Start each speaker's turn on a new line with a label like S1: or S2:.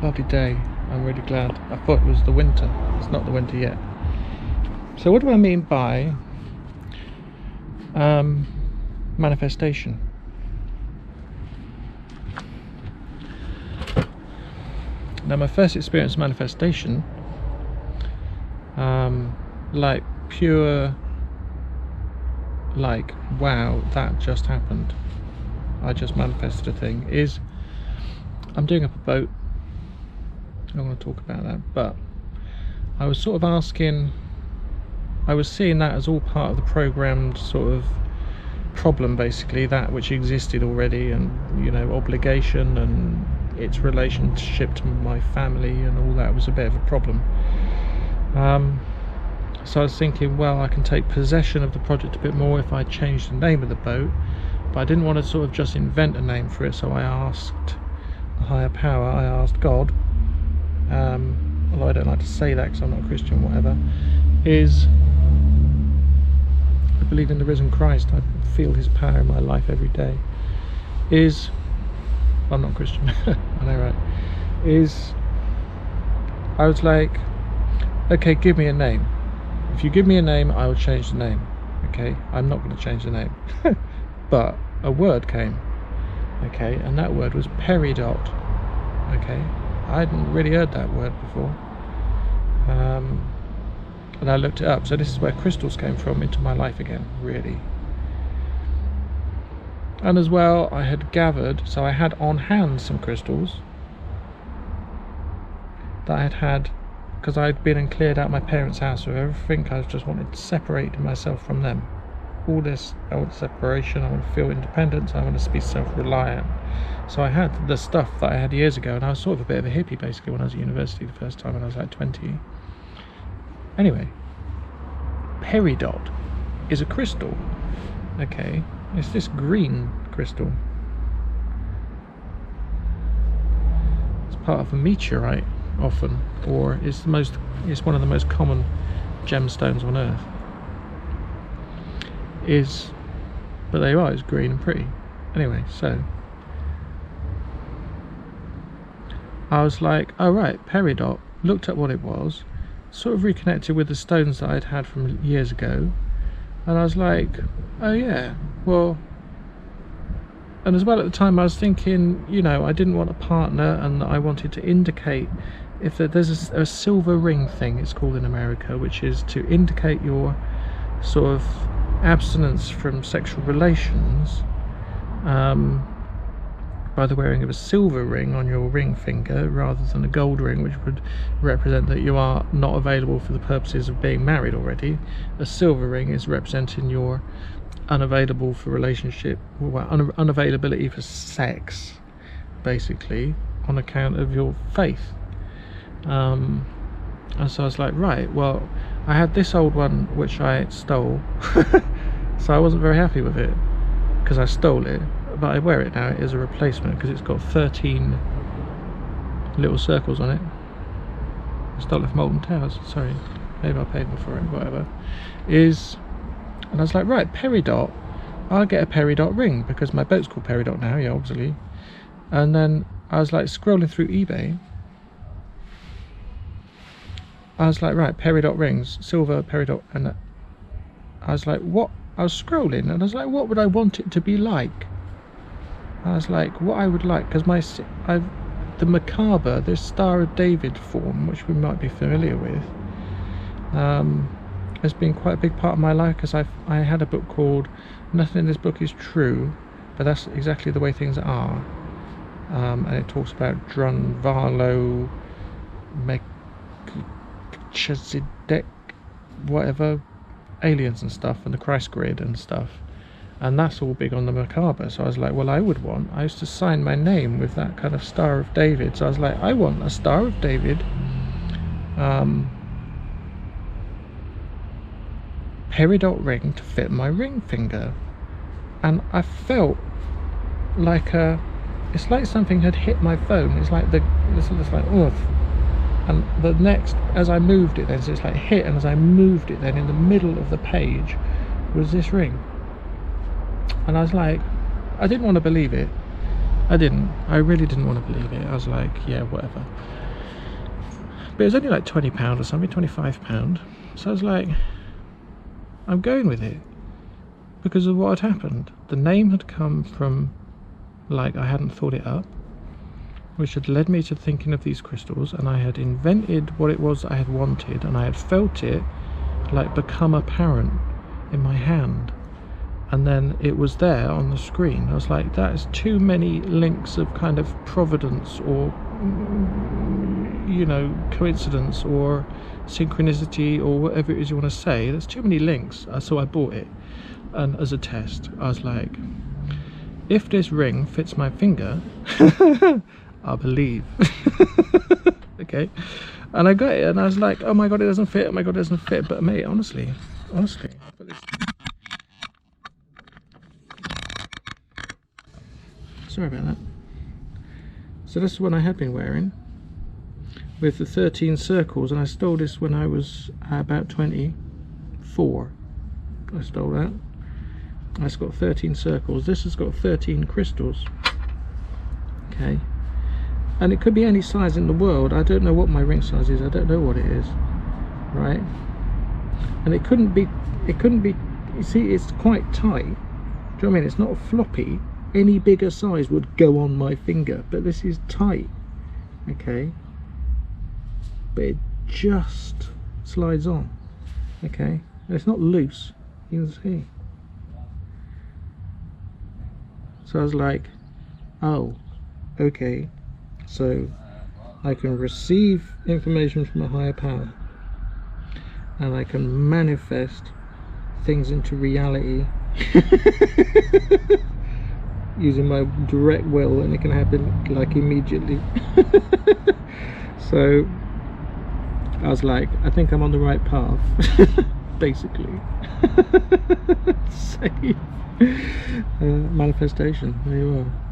S1: Lovely day. I'm really glad. I thought it was the winter. It's not the winter yet. So what do I mean by manifestation? Now, my first experience of manifestation, like pure, like, wow, that just happened, I just manifested a thing, is I'm doing up a boat. I don't want to talk about that, but I was sort of asking, I was seeing that as all part of the programmed sort of problem, basically, that which existed already, and, you know, obligation and its relationship to my family and all that was a bit of a problem. So I was thinking, well, I can take possession of the project a bit more if I change the name of the boat, but I didn't want to sort of just invent a name for it, so I asked a higher power, I asked God, although I don't like to say that because I'm not a Christian, whatever, is I believe in the risen Christ, I feel his power in my life every day, is, I'm not Christian, I know, right, is, I was like, okay, give me a name. If you give me a name, I will change the name. Okay, I'm not going to change the name. But a word came, okay, and that word was peridot. Okay, I hadn't really heard that word before, and I looked it up. So this is where crystals came from into my life again, really. And as well, I had gathered, so I had on hand some crystals that I had because I'd been and cleared out my parents' house with everything. I just wanted to separate myself from them. All this, I want separation, I want to feel independence, I want to be self-reliant. So I had the stuff that I had years ago, and I was sort of a bit of a hippie basically when I was at university the first time when I was like 20. Anyway, peridot is a crystal. Okay, it's this green crystal. It's part of a meteorite often, or it's one of the most common gemstones on earth. But there you are, it's green and pretty. Anyway, so I was like, oh right, peridot, looked at what it was, sort of reconnected with the stones that I'd had from years ago, and I was like, oh yeah, well, and as well at the time I was thinking, you know, I didn't want a partner, and I wanted to indicate if there's a silver ring thing, it's called in America, which is to indicate your sort of abstinence from sexual relations by the wearing of a silver ring on your ring finger rather than a gold ring, which would represent that you are not available for the purposes of being married already. A silver ring is representing your unavailable for relationship, well, unavailability for sex, basically, on account of your faith. And so I was like, right, well, I had this old one which I stole, so I wasn't very happy with it because I stole it, but I wear it now as a replacement because it's got 13 little circles on it. I stole it from Alton Towers, sorry, maybe I paid them for it, whatever. And I was like, right, peridot, I'll get a peridot ring because my boat's called Peridot now, yeah, obviously. And then I was like scrolling through eBay. I was like, right, peridot rings, silver peridot, and I was like, what? I was scrolling, and I was like, what would I want it to be like? I was like, what I would like, because the macabre, this Star of David form, which we might be familiar with, has been quite a big part of my life, because I had a book called Nothing in This Book is True, but that's exactly the way things are, and it talks about Drunvalo, Melchizedek, whatever, aliens and stuff, and the Christ grid and stuff, and that's all big on the macabre. So I was like, well, I used to sign my name with that kind of Star of David, so I was like, I want a Star of David peridot ring to fit my ring finger. And I felt like it's like something had hit my phone. It's like it's like, oof. And the next, as I moved it then, so it's like hit, and as I moved it then, in the middle of the page was this ring. And I was like, I didn't want to believe it, I didn't. I really didn't want to believe it. I was like, yeah, whatever. But it was only like £20 or something, £25. So I was like, I'm going with it because of what had happened. The name had come from, like, I hadn't thought it up, which had led me to thinking of these crystals, and I had invented what it was that I had wanted, and I had felt it like become apparent in my hand, and then it was there on the screen. I was like, that is too many links of kind of providence or, you know, coincidence or synchronicity or whatever it is you want to say. There's too many links. So I bought it, and as a test I was like, if this ring fits my finger I'll believe. Okay, and I got it, and I was like, oh my god, it doesn't fit, oh my god, it doesn't fit. But mate, honestly, sorry about that. So this is one I had been wearing with the 13 circles, and I stole this when I was about 24. I stole that. It's got 13 circles. This has got 13 crystals. Okay, and it could be any size in the world. I don't know what my ring size is. I don't know what it is, right? And it couldn't be, you see, it's quite tight. Do you know what I mean? It's not floppy. Any bigger size would go on my finger, but this is tight. Okay, but it just slides on. Okay, and it's not loose, you can see. So I was like, oh, okay, so I can receive information from a higher power, and I can manifest things into reality using my direct will, and it can happen like immediately. So I was like, I think I'm on the right path. Basically. Safe manifestation, there you are.